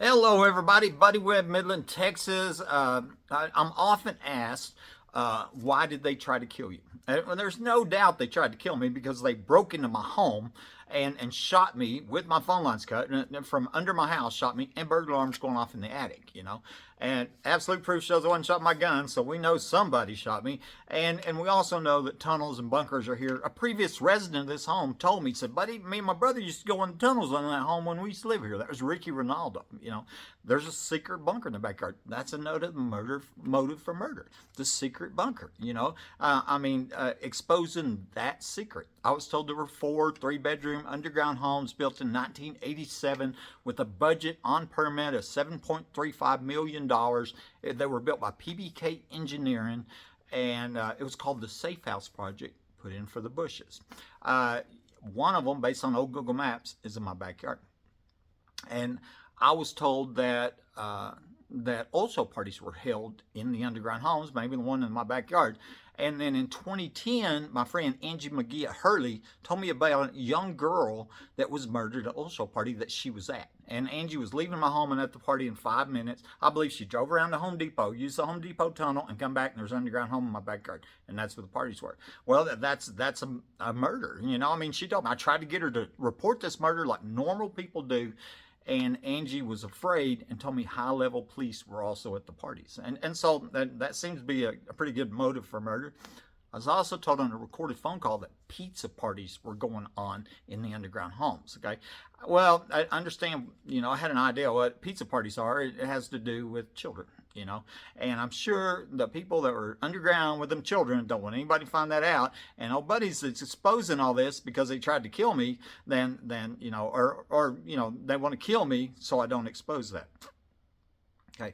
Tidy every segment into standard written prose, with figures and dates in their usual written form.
Hello, everybody. Buddy Webb, Midland, Texas. I'm often asked, why did they try to kill you? And there's no doubt they tried to kill me because they broke into my home and shot me with my phone lines cut and from under my house, shot me, and burglar alarms going off in the attic. And absolute proof shows I wasn't shot my gun, so we know somebody shot me. And we also know that tunnels and bunkers are here. A previous resident of this home told me, said, buddy, me and my brother used to go in the tunnels on that home when we used to live here. That was Ricky Ronaldo. There's a secret bunker in the backyard. That's a note of motive for murder. The secret bunker, exposing that secret. I was told there were 4 3-bedroom underground homes built in 1987 with a budget on permit of $7.35 million. They were built by PBK Engineering, and it was called the Safe House Project, put in for the Bushes. One of them, based on old Google Maps, is in my backyard. And I was told that that also parties were held in the underground homes, maybe the one in my backyard. And then in 2010, my friend Angie McGee at Hurley told me about a young girl that was murdered at also party that she was at. And Angie was leaving my home and at the party in 5 minutes. I believe she drove around to Home Depot, used the Home Depot tunnel, and come back, and there's an underground home in my backyard. And that's where the parties were. Well, that's a murder. She told me. I tried to get her to report this murder like normal people do. And Angie was afraid and told me high-level police were also at the parties. And so that seems to be a pretty good motive for murder. I was also told on a recorded phone call that pizza parties were going on in the underground homes, okay? Well, I understand, I had an idea what pizza parties are. It has to do with children, and I'm sure the people that were underground with them children don't want anybody to find that out. And old buddies that's exposing all this because they tried to kill me, then they want to kill me so I don't expose that. Okay.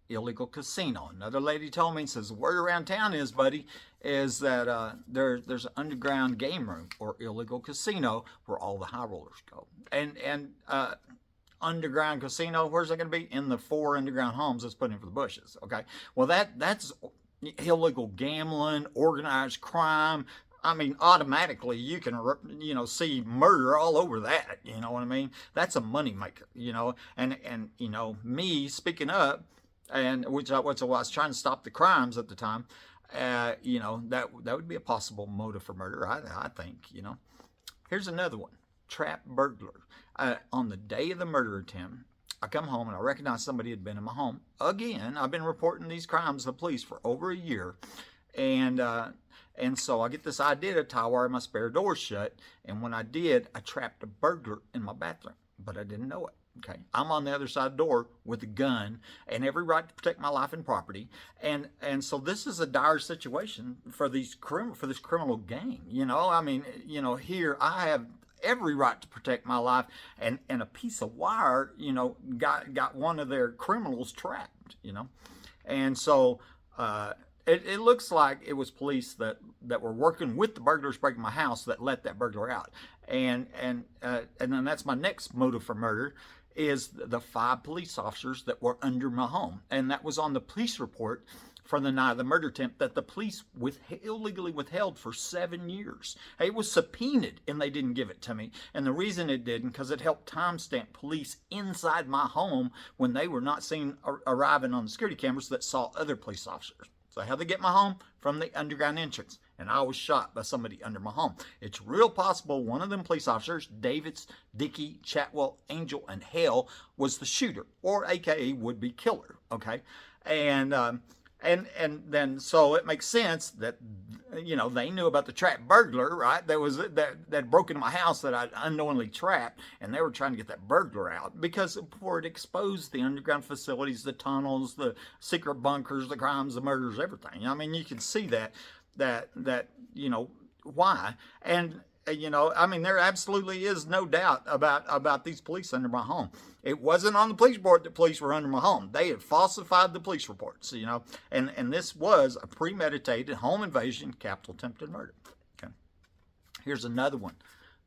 Illegal casino. Another lady told me, says, the word around town is, buddy, is that there's an underground game room or illegal casino where all the high rollers go. And underground casino, where's that going to be? In the 4 underground homes that's put in for the Bushes. Okay. Well, that's illegal gambling, organized crime. Automatically you can, see murder all over that. You know what I mean? That's a moneymaker, and me speaking up, and which I was trying to stop the crimes at the time. That would be a possible motive for murder. I think. Here's another one: trap burglar. On the day of the murder attempt, I come home and I recognize somebody had been in my home again. I've been reporting these crimes to the police for over a year, and so I get this idea to tie wire my spare door shut. And when I did, I trapped a burglar in my bathroom, but I didn't know it. Okay, I'm on the other side of the door with a gun and every right to protect my life and property, and so this is a dire situation for this criminal gang. Here I have every right to protect my life, and a piece of wire, got one of their criminals trapped. And so it looks like it was police that were working with the burglars breaking my house that let that burglar out, and then that's my next motive for murder. Is the 5 police officers that were under my home. And that was on the police report for the night of the murder attempt that the police illegally withheld for 7 years. It was subpoenaed and they didn't give it to me. And the reason it didn't, because it helped timestamp police inside my home when they were not seen arriving on the security cameras that saw other police officers. So how'd they get my home? From the underground entrance. And I was shot by somebody under my home. It's real possible one of them police officers, Davis, Dickie, Chatwell, Angel, and Hale, was the shooter, or AKA would-be killer. Okay, and then so it makes sense that they knew about the trap burglar, right? That broke into my house that I'd unknowingly trapped, and they were trying to get that burglar out because before it exposed the underground facilities, the tunnels, the secret bunkers, the crimes, the murders, everything. You can see that why. And there absolutely is no doubt about these police under my home. It wasn't on the police report that police were under my home. They had falsified the police reports, and this was a premeditated home invasion, capital attempted murder. Okay. Here's another one.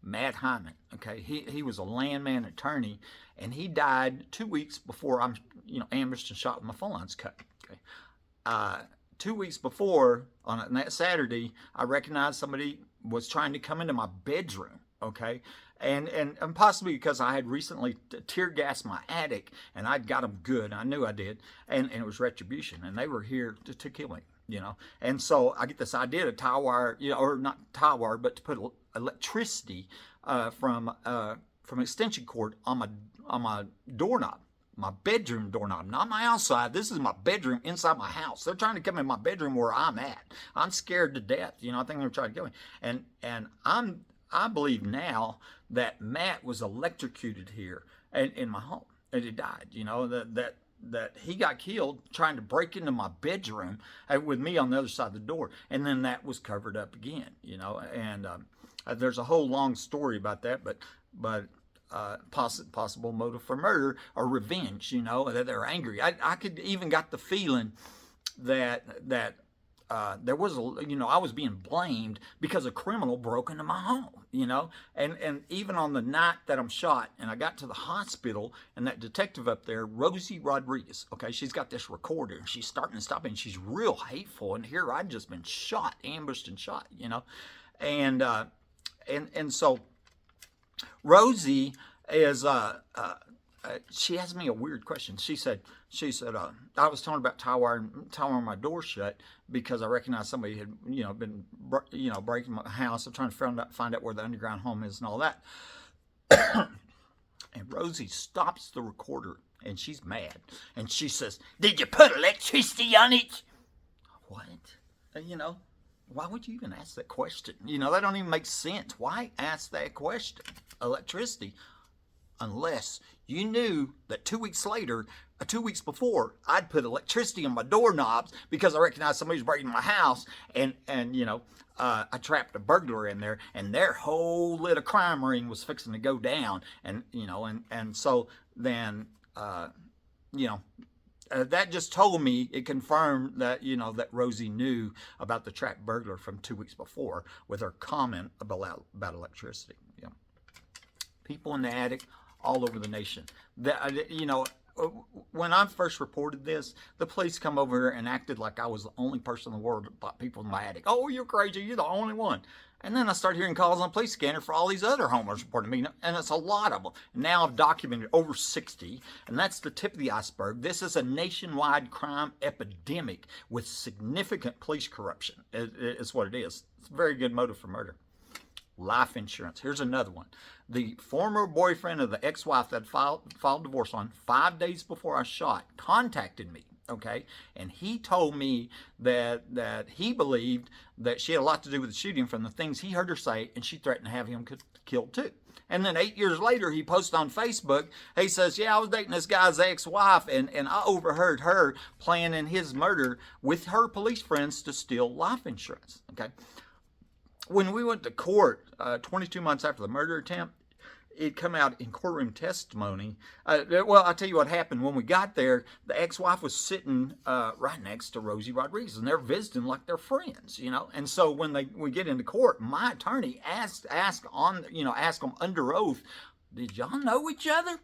Matt Hyman. Okay. He was a landman attorney, and he died 2 weeks before I'm, ambushed and shot with my phone lines cut. Okay. 2 weeks before, on that Saturday, I recognized somebody was trying to come into my bedroom, okay? and possibly because I had recently tear gassed my attic, and I'd got them good. I knew I did, and it was retribution, and they were here to kill me. And so I get this idea to tie wire, or not tie wire, but to put electricity from extension cord on my doorknob. My bedroom doorknob, not my outside. This is my bedroom inside my house. They're trying to come in my bedroom where I'm at. I'm scared to death. I think they're trying to kill me. And I believe now that Matt was electrocuted here in my home, and he died. That he got killed trying to break into my bedroom with me on the other side of the door, and then that was covered up again. And there's a whole long story about that, but possible motive for murder or revenge, that they're angry. I could even got the feeling that there was I was being blamed because a criminal broke into my home, and even on the night that I'm shot and I got to the hospital, and that detective up there, Rosie Rodriguez, okay, she's got this recorder and she's starting to stop, and she's real hateful, and here I'd just been shot, ambushed and shot, and so Rosie is she asked me a weird question. She said I was telling her about tying my door shut because I recognized somebody had been breaking my house. I'm trying to find out where the underground home is and all that. And Rosie stops the recorder and she's mad and she says, "Did you put electricity on it?" What? Why would you even ask that question? That don't even make sense. Why ask that question? Electricity. Unless you knew that 2 weeks later, 2 weeks before, I'd put electricity on my doorknobs because I recognized somebody was breaking my house, and I trapped a burglar in there, and their whole little crime ring was fixing to go down, and so then that just told me, it confirmed that that Rosie knew about the trapped burglar from 2 weeks before with her comment about electricity. People in the attic all over the nation. When I first reported this, the police come over here and acted like I was the only person in the world that thought people in my attic. "Oh, you're crazy. You're the only one." And then I started hearing calls on the police scanner for all these other homeowners reporting me, and it's a lot of them. Now I've documented over 60, and that's the tip of the iceberg. This is a nationwide crime epidemic with significant police corruption. It's what it is. It's a very good motive for murder. Life insurance. Here's another one. The former boyfriend of the ex-wife that filed divorce on 5 days before I shot contacted me, okay? And he told me that he believed that she had a lot to do with the shooting from the things he heard her say, and she threatened to have him killed too. And then 8 years later, he posted on Facebook, he says, "Yeah, I was dating this guy's ex-wife, and I overheard her planning his murder with her police friends to steal life insurance," okay? When we went to court 22 months after the murder attempt, it come out in courtroom testimony. Well, I'll tell you what happened. When we got there, the ex-wife was sitting right next to Rosie Rodriguez, and they're visiting like they're friends, And so when we get into court, my attorney asked them under oath, "Did y'all know each other?"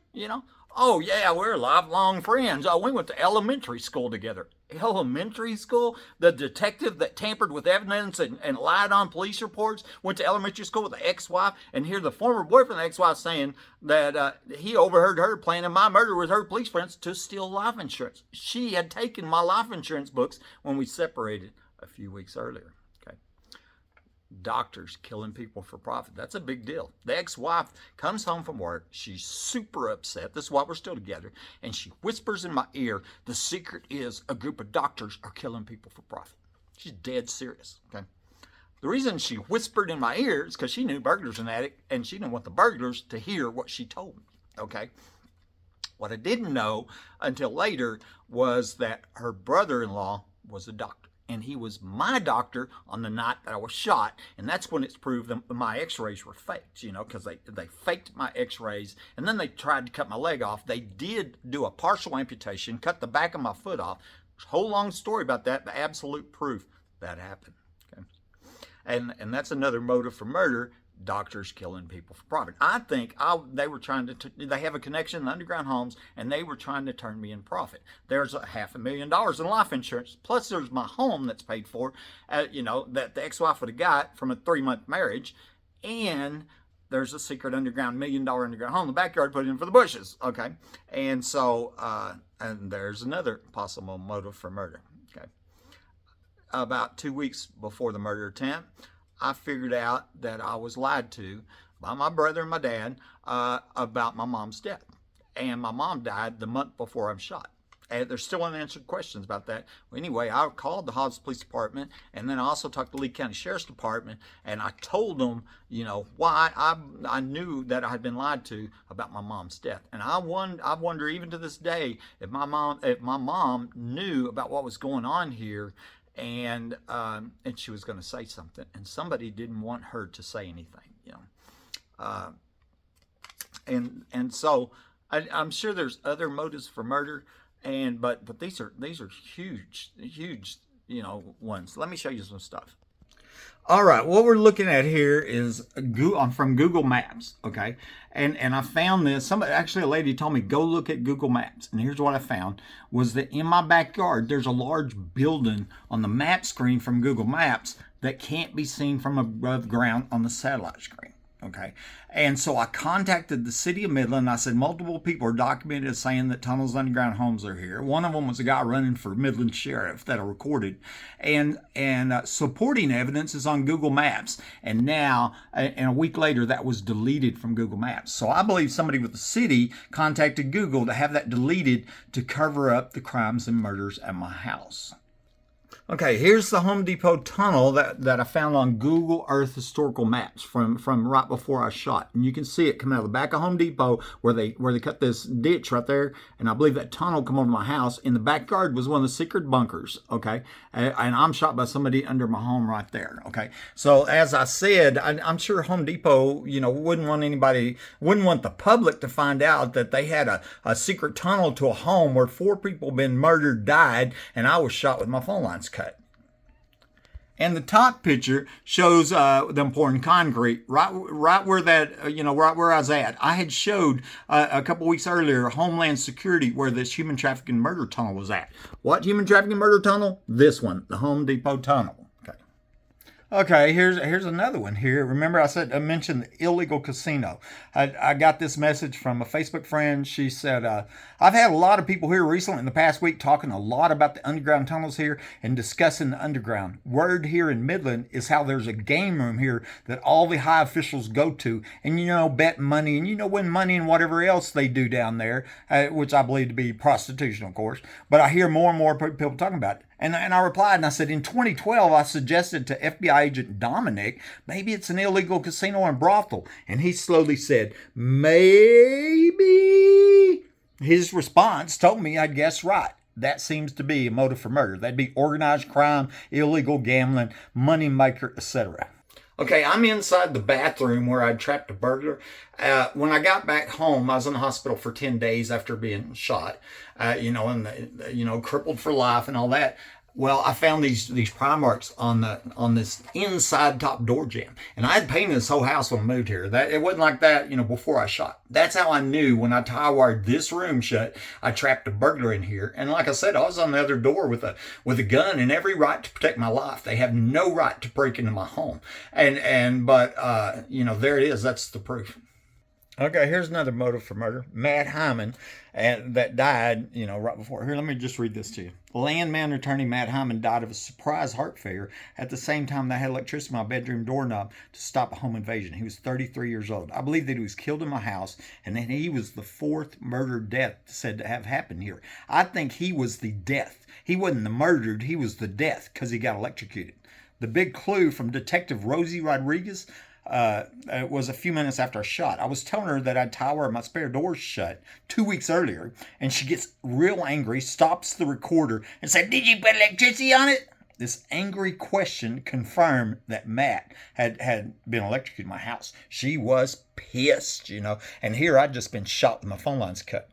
"Oh yeah, we're lifelong friends. Oh, we went to elementary school together." Elementary school? The detective that tampered with evidence and lied on police reports went to elementary school with the ex-wife, and here the former boyfriend of the ex-wife saying that he overheard her planning my murder with her police friends to steal life insurance. She had taken my life insurance books when we separated a few weeks earlier. Okay. Doctors killing people for profit. That's a big deal. The ex-wife comes home from work. She's super upset. This is why we're still together. And she whispers in my ear, "The secret is a group of doctors are killing people for profit." She's dead serious. Okay. The reason she whispered in my ear is because she knew burglars in the attic, and she didn't want the burglars to hear what she told me. Okay. What I didn't know until later was that her brother-in-law was a doctor. And he was my doctor on the night that I was shot. And that's when it's proved that my x-rays were faked, because they faked my x-rays. And then they tried to cut my leg off. They did do a partial amputation, cut the back of my foot off. There's a whole long story about that, the absolute proof that happened. Okay? And that's another motive for murder. Doctors killing people for profit. I think they were trying to, they have a connection in the underground homes, and they were trying to turn me in profit. There's $500,000 in life insurance, plus there's my home that's paid for, that the ex-wife would have got from a 3-month marriage, and there's a secret underground $1 million underground home in the backyard, put in for the bushes. Okay. And so, and there's another possible motive for murder. Okay. About 2 weeks before the murder attempt, I figured out that I was lied to by my brother and my dad about my mom's death. And my mom died the month before I'm shot. And there's still unanswered questions about that. Well, anyway, I called the Hobbs Police Department, and then I also talked to Lee County Sheriff's Department, and I told them, why I knew that I had been lied to about my mom's death. And I wonder even to this day if my mom knew about what was going on here, and she was going to say something, and somebody didn't want her to say anything, and so I'm sure there's other motives for murder, but these are huge ones. Let me show you some stuff. All right, what we're looking at here is from Google Maps, okay? And I found this. Actually, a lady told me, go look at Google Maps. And here's what I found, was that in my backyard, there's a large building on the map screen from Google Maps that can't be seen from above ground on the satellite screen. Okay, and so I contacted the city of Midland. I said multiple people are documented as saying that tunnels, underground homes are here. One of them was a guy running for Midland sheriff that I recorded, and supporting evidence is on Google Maps. And now, and a week later, that was deleted from Google Maps. So I believe somebody with the city contacted Google to have that deleted to cover up the crimes and murders at my house. Okay, here's the Home Depot tunnel that I found on Google Earth historical maps from right before I shot. And you can see it coming out of the back of Home Depot where they cut this ditch right there. And I believe that tunnel come over my house. In the backyard was one of the secret bunkers, okay? And I'm shot by somebody under my home right there, okay? So as I said, I'm sure Home Depot, wouldn't want the public to find out that they had a secret tunnel to a home where 4 people been murdered, died, and I was shot with my phone lines cut. And the top picture shows them pouring concrete right where that, right where I was at. I had showed a couple weeks earlier Homeland Security where this human trafficking murder tunnel was at. What human trafficking murder tunnel? This one, the Home Depot tunnel. Okay, here's another one here. Remember I mentioned the illegal casino. I got this message from a Facebook friend. She said, I've had a lot of people here recently in the past week talking a lot about the underground tunnels here and discussing the underground. Word here in Midland is how there's a game room here that all the high officials go to and, bet money and, win money and whatever else they do down there, which I believe to be prostitution, of course. But I hear more and more people talking about it. And I replied and I said, in 2012, I suggested to FBI agent Dominic, maybe it's an illegal casino and brothel. And he slowly said, maybe. His response told me I'd guess right. That seems to be a motive for murder. That'd be organized crime, illegal gambling, moneymaker, etc. Okay, I'm inside the bathroom where I trapped a burglar. When I got back home, I was in the hospital for 10 days after being shot, and crippled for life and all that. Well, I found these pry marks on this inside top door jamb, and I had painted this whole house when I moved here. That it wasn't like that, before I shot. That's how I knew when I tie wired this room shut, I trapped a burglar in here. And like I said, I was on the other door with a gun and every right to protect my life. They have no right to break into my home. But there it is. That's the proof. Okay, here's another motive for murder. Matt Hyman, that died, right before. Here, let me just read this to you. Landman attorney Matt Hyman died of a surprise heart failure at the same time that I had electricity in my bedroom doorknob to stop a home invasion. He was 33 years old. I believe that he was killed in my house, and then he was the 4th murdered death said to have happened here. I think he was the death. He wasn't the murdered, he was the death because he got electrocuted. The big clue from Detective Rosie Rodriguez was a few minutes after I shot. I was telling her that I'd tie wire my spare doors shut 2 weeks earlier, and she gets real angry, stops the recorder, and said, "Did you put electricity on it?" This angry question confirmed that Matt had been electrocuted in my house. She was pissed, and here I'd just been shot with my phone lines cut.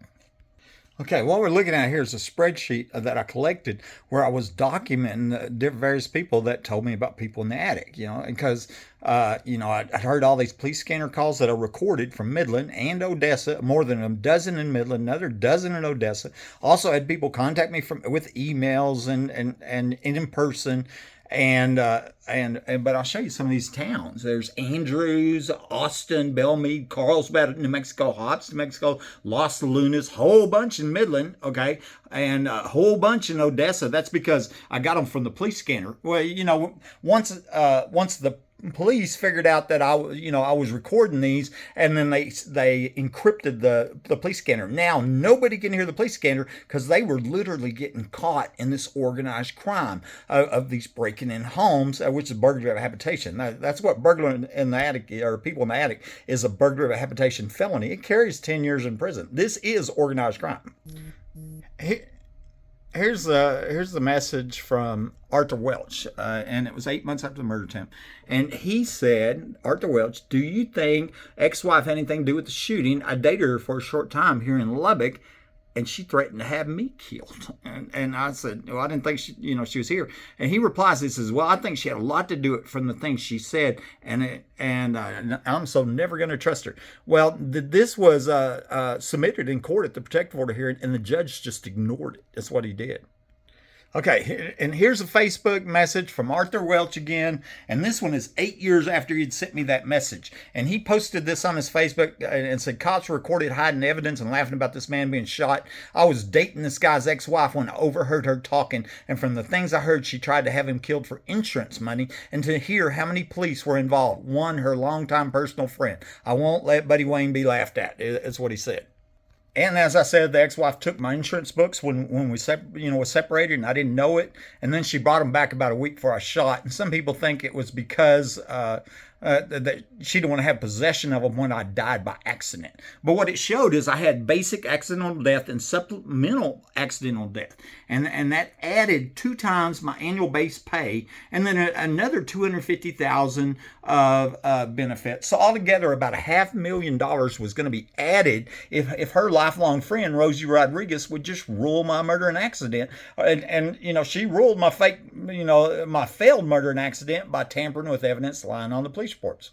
Okay, what we're looking at here is a spreadsheet that I collected where I was documenting the various people that told me about people in the attic, because, I'd heard all these police scanner calls that are recorded from Midland and Odessa, more than a dozen in Midland, another dozen in Odessa. Also had people contact me with emails and in person. But I'll show you some of these towns. There's Andrews, Austin, Belmead, Carlsbad, New Mexico, Hobbs, New Mexico, Los Lunas, whole bunch in Midland, okay, and a whole bunch in Odessa. That's because I got them from the police scanner. Well, once the police figured out that I was recording these, and then they encrypted the police scanner. Now nobody can hear the police scanner because they were literally getting caught in this organized crime of these breaking in homes, which is burglary of habitation. Now, that's what burglar in the attic, or people in the attic, is a burglary of habitation felony. It carries 10 years in prison. This is organized crime. Here's the message from Arthur Welch, and it was 8 months after the murder attempt. And he said, Arthur Welch, do you think ex-wife had anything to do with the shooting? I dated her for a short time here in Lubbock, and she threatened to have me killed. And I said, well, I didn't think she was here. And he replies, he says, well, I think she had a lot to do it from the things she said, and I'm so never going to trust her. Well, this was submitted in court at the protective order hearing, and the judge just ignored it. That's what he did. Okay, and here's a Facebook message from Arthur Welch again, and this one is 8 years after he'd sent me that message. And he posted this on his Facebook and said, cops recorded hiding evidence and laughing about this man being shot. I was dating this guy's ex-wife when I overheard her talking, and from the things I heard, she tried to have him killed for insurance money, and to hear how many police were involved. One, her longtime personal friend. I won't let Buddy Wayne be laughed at. That's what he said. And as I said, the ex-wife took my insurance books when we was separated, and I didn't know it. And then she brought them back about a week before I shot. And some people think it was because that she didn't want to have possession of them when I died by accident. But what it showed is I had basic accidental death and supplemental accidental death. And that added 2 times my annual base pay, and then another $250,000 of benefits. So altogether, about $500,000 was going to be added if her lifelong friend Rosie Rodriguez would just rule my murder and accident. And she ruled my my failed murder and accident by tampering with evidence, lying on the police reports.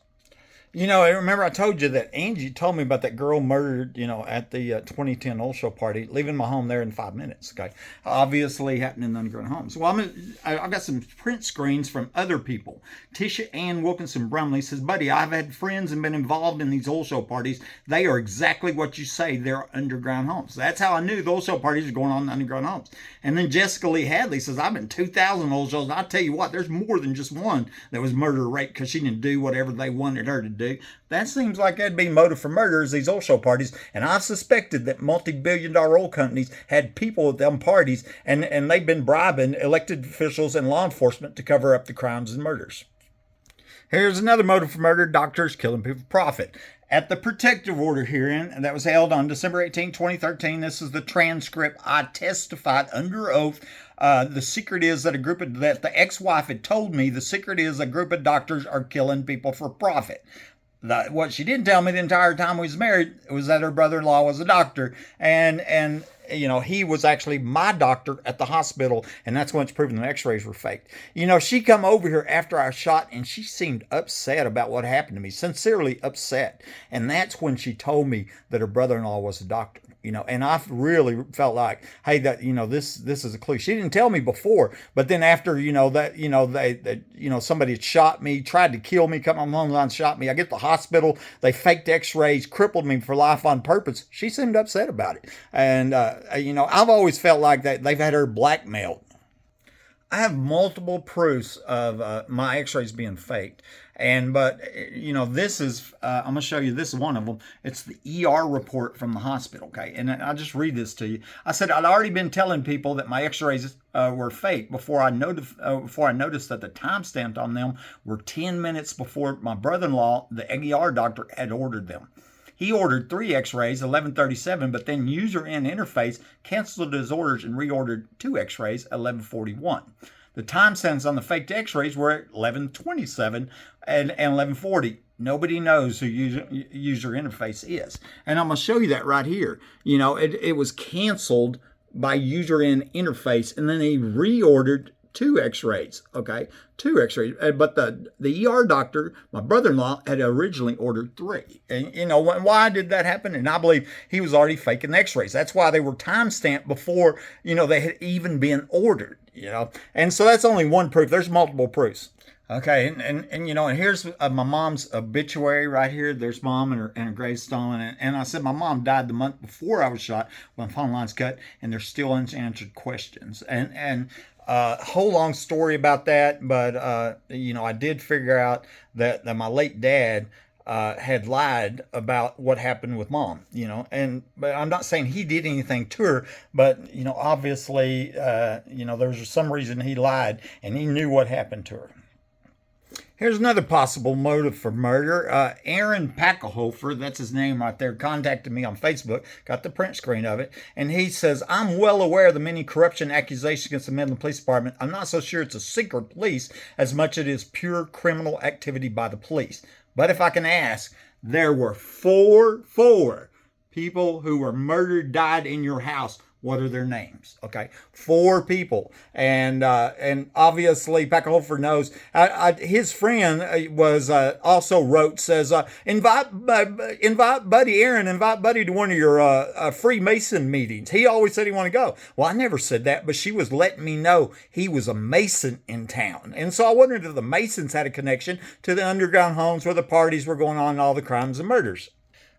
Remember I told you that Angie told me about that girl murdered, at the 2010 oil show party, leaving my home there in 5 minutes. Okay, obviously happened in the underground homes. Well, I've got some print screens from other people. Tisha Ann Wilkinson Brumley says, "Buddy, I've had friends and been involved in these oil show parties. They are exactly what you say. They're underground homes." That's how I knew the oil show parties were going on in the underground homes. And then Jessica Lee Hadley says, "I've been 2,000 oil shows. And I tell you what, there's more than just one that was murder or rape because she didn't do whatever they wanted her to do." That seems like that'd be motive for murder, is these oil show parties. And I've suspected that multi-billion-dollar oil companies had people at them parties, and they've been bribing elected officials and law enforcement to cover up the crimes and murders. Here's another motive for murder: doctors killing people for profit. At the protective order hearing that was held on December 18, 2013, this is the transcript. I testified under oath. The secret is that that the ex-wife had told me the secret is a group of doctors are killing people for profit. What she didn't tell me the entire time we was married was that her brother-in-law was a doctor, and he was actually my doctor at the hospital, and that's when it's proven the x-rays were faked. She come over here after I shot, and she seemed upset about what happened to me, sincerely upset. And that's when she told me that her brother-in-law was a doctor. And I really felt like, hey, that this is a clue. She didn't tell me before, but then after somebody had shot me, tried to kill me, come on home line, shot me. I get to the hospital, they faked X-rays, crippled me for life on purpose. She seemed upset about it, and I've always felt like that they've had her blackmailed. I have multiple proofs of my x-rays being faked. But this is, I'm going to show you, this is one of them. It's the ER report from the hospital, okay? And I'll just read this to you. I said, I'd already been telling people that my x-rays were fake before I noticed that the timestamp on them were 10 minutes before my brother-in-law, the ER doctor, had ordered them. He ordered 3 x-rays, 11:37, but then user in interface canceled his orders and reordered 2 x-rays, 11:41. The timestamps on the faked x-rays were at 11:27 and 11:40. Nobody knows who user interface is. And I'm going to show you that right here. It was canceled by user in interface, and then he reordered two x-rays, okay? Two x-rays. But the ER doctor, my brother-in-law, had originally ordered three. And, why did that happen? And I believe he was already faking the x-rays. That's why they were time-stamped before, they had even been ordered, And so that's only one proof. There's multiple proofs. Okay, and here's my mom's obituary right here. There's mom and her gravestone, and I said my mom died the month before I was shot when the phone lines cut, and there's still unanswered questions. And whole long story about that, but I did figure out that my late dad had lied about what happened with mom, but I'm not saying he did anything to her, but obviously there was some reason he lied, and he knew what happened to her. Here's another possible motive for murder. Aaron Packelhofer, that's his name right there, contacted me on Facebook, got the print screen of it, and he says, I'm well aware of the many corruption accusations against the Midland Police Department. I'm not so sure it's a secret police as much as it is pure criminal activity by the police. But if I can ask, there were four people who were murdered, died in your house. What are their names? Okay, 4 people, and obviously Packelhofer knows. His friend was also says invite Buddy Aaron, invite Buddy to one of your Freemason meetings. He always said he wanted to go. Well, I never said that, but she was letting me know he was a Mason in town, and so I wondered if the Masons had a connection to the underground homes where the parties were going on and all the crimes and murders.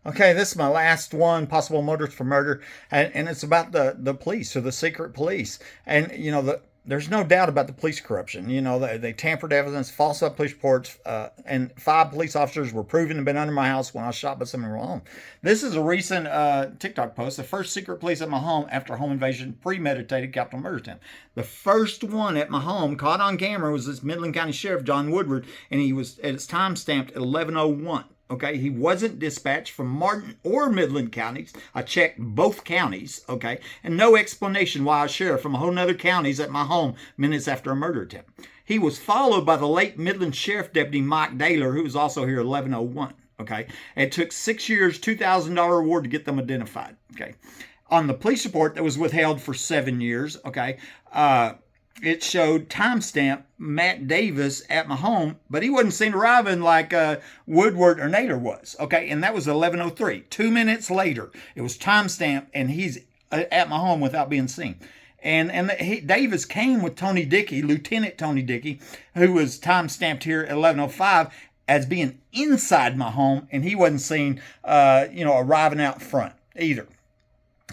Okay, this is my last one, possible motives for murder, and it's about the police, or the secret police. And, there's no doubt about the police corruption. They tampered evidence, falsified police reports, and 5 police officers were proven to have been under my house when I was shot by someone in my home. This is a recent TikTok post. The first secret police at my home after a home invasion, premeditated capital murder attempt. The first one at my home caught on camera was this Midland County Sheriff, John Woodward, and it's time stamped at 11:01. Okay, he wasn't dispatched from Martin or Midland counties. I checked both counties, okay, and no explanation why a sheriff from a whole nother counties at my home minutes after a murder attempt. He was followed by the late Midland Sheriff Deputy Mike Daler, who was also here at 11:01, okay. It took 6 years, $2,000 reward to get them identified, okay. On the police report that was withheld for 7 years, okay, it showed timestamp Matt Davis at my home, but he wasn't seen arriving like Woodward or Naylor was. Okay, and that was 11:03. 2 minutes later, it was timestamped, and he's at my home without being seen. And Davis came with Tony Dickie, Lieutenant Tony Dickie, who was timestamped here at 11:05 as being inside my home, and he wasn't seen, arriving out front either.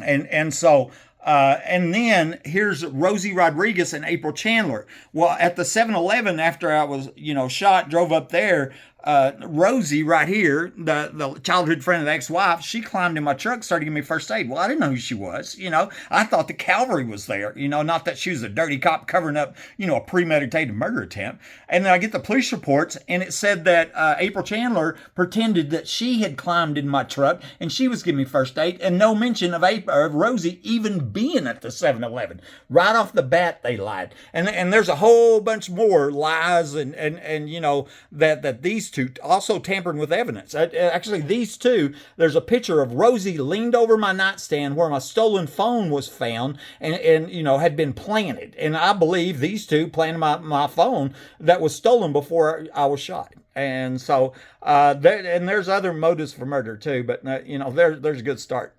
And so. And then here's Rosie Rodriguez and April Chandler. Well, at the 7-Eleven after I was, shot, drove up there, Rosie right here, the childhood friend of the ex-wife, she climbed in my truck, started giving me first aid. Well, I didn't know who she was. I thought the cavalry was there, not that she was a dirty cop covering up, a premeditated murder attempt. And then I get the police reports, and it said that April Chandler pretended that she had climbed in my truck, and she was giving me first aid, and no mention of Rosie even being at the 7-Eleven. Right off the bat, they lied. And there's a whole bunch more lies and that these two also tampering with evidence. Actually, these two, there's a picture of Rosie leaned over my nightstand where my stolen phone was found and had been planted. And I believe these two planted my phone that was stolen before I was shot. And so, and there's other motives for murder too, but there's a good start.